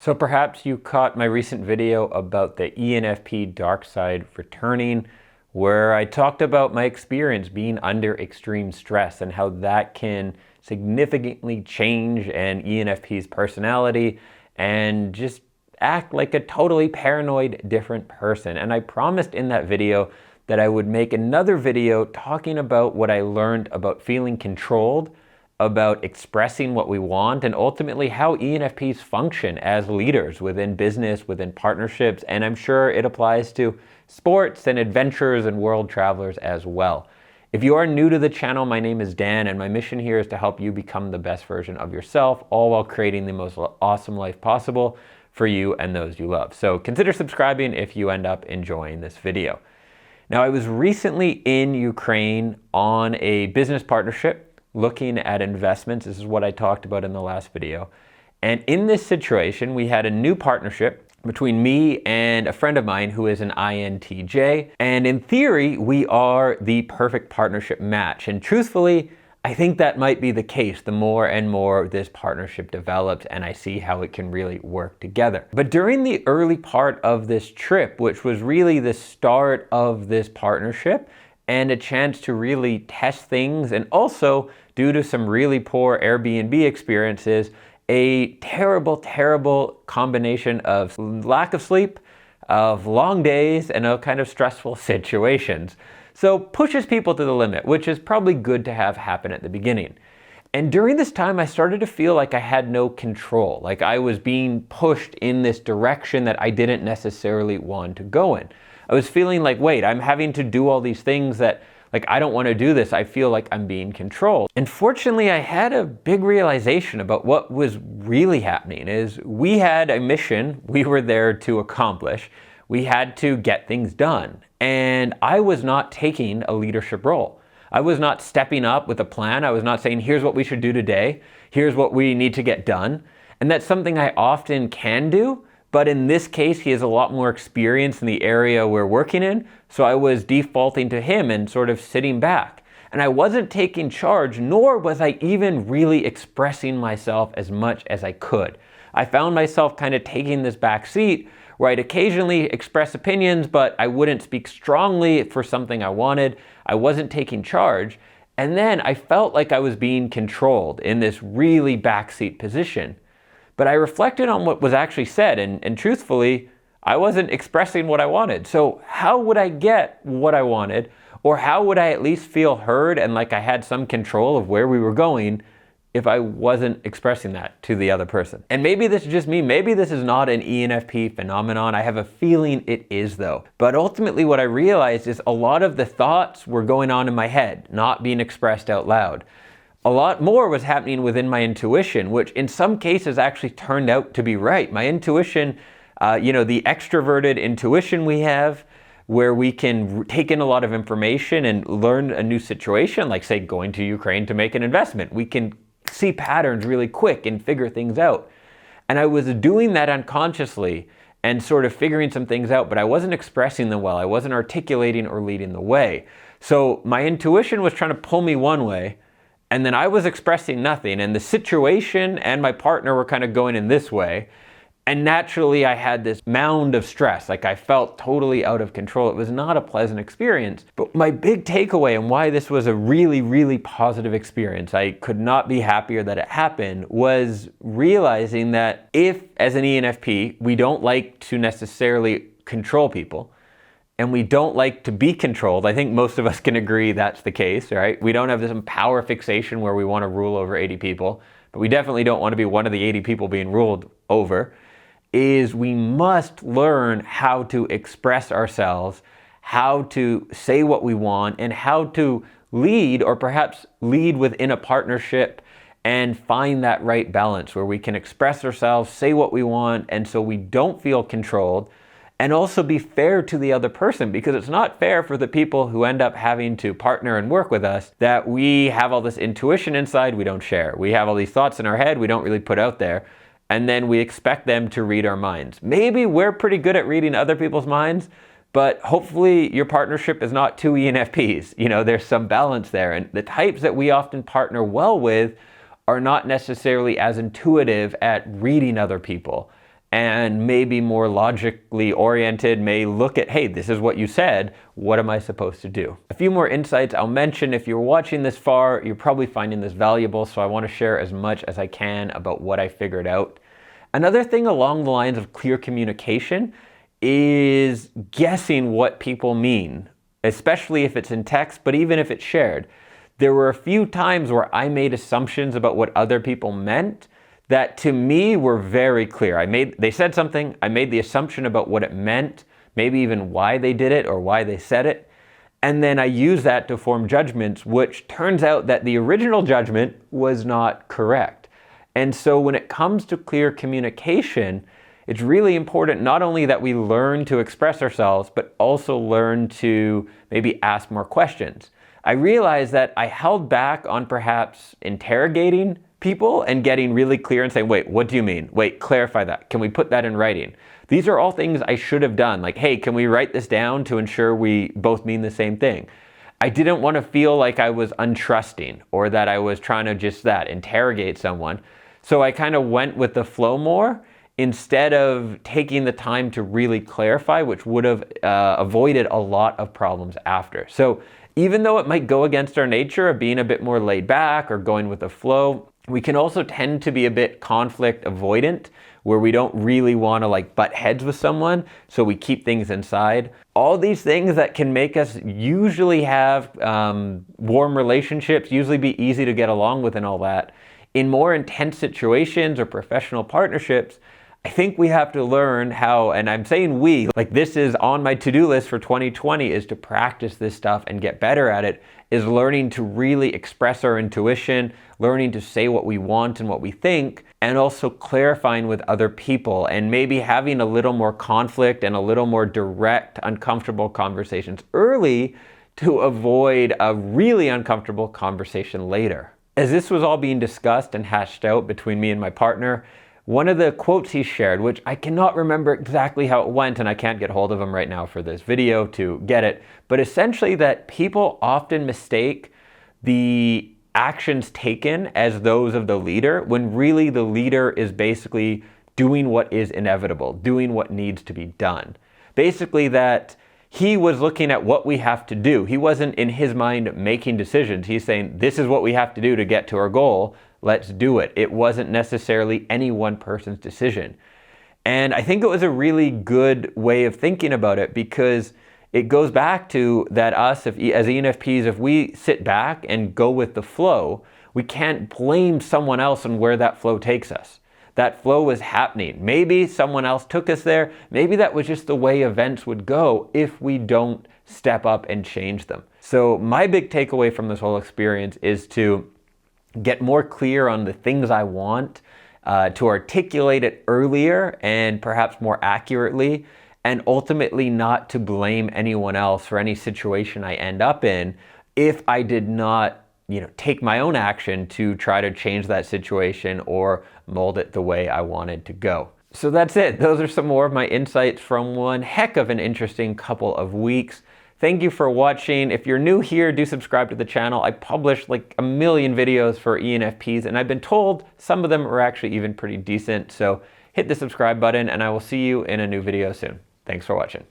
So perhaps you caught my recent video about the ENFP dark side returning, where I talked about my experience being under extreme stress and how that can significantly change an ENFP's personality and just act like a totally paranoid different person. And I promised in that video that I would make another video talking about what I learned about feeling controlled, about expressing what we want, and ultimately how ENFPs function as leaders within business, within partnerships, and I'm sure it applies to sports and adventurers and world travelers as well. If you are new to the channel, my name is Dan, and my mission here is to help you become the best version of yourself, all while creating the most awesome life possible for you and those you love. So consider subscribing if you end up enjoying this video. Now, I was recently in Ukraine on a business partnership looking at investments. This is what I talked about in the last video. And in this situation, we had a new partnership between me and a friend of mine who is an INTJ. And in theory, we are the perfect partnership match. And truthfully, I think that might be the case the more and more this partnership develops and I see how it can really work together. But during the early part of this trip, which was really the start of this partnership, and a chance to really test things, and also, due to some really poor Airbnb experiences, a terrible, terrible combination of lack of sleep, of long days, and of kind of stressful situations. So pushes people to the limit, which is probably good to have happen at the beginning. And during this time, I started to feel like I had no control, like I was being pushed in this direction that I didn't necessarily want to go in. I was feeling like, wait, I'm having to do all these things that, like, I don't want to do this. I feel like I'm being controlled. And fortunately, I had a big realization about what was really happening is we had a mission we were there to accomplish. We had to get things done. And I was not taking a leadership role. I was not stepping up with a plan. I was not saying, here's what we should do today. Here's what we need to get done. And that's something I often can do. But in this case, he has a lot more experience in the area we're working in. So I was defaulting to him and sort of sitting back. And I wasn't taking charge, nor was I even really expressing myself as much as I could. I found myself kind of taking this back seat where I'd occasionally express opinions, but I wouldn't speak strongly for something I wanted. I wasn't taking charge. And then I felt like I was being controlled in this really backseat position. But I reflected on what was actually said, and truthfully, I wasn't expressing what I wanted. So how would I get what I wanted? Or how would I at least feel heard and like I had some control of where we were going if I wasn't expressing that to the other person? And maybe this is just me. Maybe this is not an ENFP phenomenon. I have a feeling it is, though. But ultimately what I realized is a lot of the thoughts were going on in my head, not being expressed out loud. A lot more was happening within my intuition, which in some cases actually turned out to be right. My intuition, the extroverted intuition we have, where we can take in a lot of information and learn a new situation, like say going to Ukraine to make an investment. We can see patterns really quick and figure things out. And I was doing that unconsciously and sort of figuring some things out, but I wasn't expressing them well. I wasn't articulating or leading the way. So my intuition was trying to pull me one way, and then I was expressing nothing, and the situation and my partner were kind of going in this way. And naturally, I had this mound of stress. Like I felt totally out of control. It was not a pleasant experience. But my big takeaway and why this was a really, really positive experience, I could not be happier that it happened, was realizing that if, as an ENFP, we don't like to necessarily control people, and we don't like to be controlled. I think most of us can agree that's the case, right? We don't have this power fixation where we want to rule over 80 people, but we definitely don't want to be one of the 80 people being ruled over, is we must learn how to express ourselves, how to say what we want, and how to lead, or perhaps lead within a partnership and find that right balance where we can express ourselves, say what we want, and so we don't feel controlled, and also be fair to the other person, because it's not fair for the people who end up having to partner and work with us that we have all this intuition inside we don't share. We have all these thoughts in our head we don't really put out there, and then we expect them to read our minds. Maybe we're pretty good at reading other people's minds, but hopefully your partnership is not two ENFPs. There's some balance there, and the types that we often partner well with are not necessarily as intuitive at reading other people and maybe more logically oriented may look at, hey, this is what you said, what am I supposed to do? A few more insights I'll mention. If you're watching this far, you're probably finding this valuable, so I want to share as much as I can about what I figured out. Another thing along the lines of clear communication is guessing what people mean, especially if it's in text, but even if it's shared. There were a few times where I made assumptions about what other people meant that to me were very clear. They said something, I made the assumption about what it meant, maybe even why they did it or why they said it, and then I used that to form judgments, which turns out that the original judgment was not correct. And so when it comes to clear communication, it's really important not only that we learn to express ourselves, but also learn to maybe ask more questions. I realized that I held back on perhaps interrogating people and getting really clear and saying, wait, what do you mean? Wait, clarify that. Can we put that in writing? These are all things I should have done. Like, hey, can we write this down to ensure we both mean the same thing? I didn't want to feel like I was untrusting or that I was trying to just interrogate someone. So I kind of went with the flow more instead of taking the time to really clarify, which would have avoided a lot of problems after. So even though it might go against our nature of being a bit more laid back or going with the flow, we can also tend to be a bit conflict avoidant, where we don't really want to butt heads with someone, so we keep things inside. All these things that can make us usually have warm relationships, usually be easy to get along with and all that. In more intense situations or professional partnerships, I think we have to learn how, and I'm saying we, this is on my to-do list for 2020, is to practice this stuff and get better at it, is learning to really express our intuition, learning to say what we want and what we think, and also clarifying with other people, and maybe having a little more conflict and a little more direct, uncomfortable conversations early to avoid a really uncomfortable conversation later. As this was all being discussed and hashed out between me and my partner, one of the quotes he shared, which I cannot remember exactly how it went, and I can't get hold of him right now for this video to get it, but essentially that people often mistake the actions taken as those of the leader, when really the leader is basically doing what is inevitable, doing what needs to be done. Basically that he was looking at what we have to do. He wasn't in his mind making decisions. He's saying, this is what we have to do to get to our goal. Let's do it. It wasn't necessarily any one person's decision. And I think it was a really good way of thinking about it, because it goes back to that us, as ENFPs, if we sit back and go with the flow, we can't blame someone else on where that flow takes us. That flow was happening. Maybe someone else took us there. Maybe that was just the way events would go if we don't step up and change them. So my big takeaway from this whole experience is to get more clear on the things I want, to articulate it earlier and perhaps more accurately, and ultimately not to blame anyone else for any situation I end up in if I did not take my own action to try to change that situation or mold it the way I wanted to go. So that's it. Those are some more of my insights from one heck of an interesting couple of weeks. Thank you for watching. If you're new here, do subscribe to the channel. I publish a million videos for ENFPs, and I've been told some of them are actually even pretty decent. So hit the subscribe button, and I will see you in a new video soon. Thanks for watching.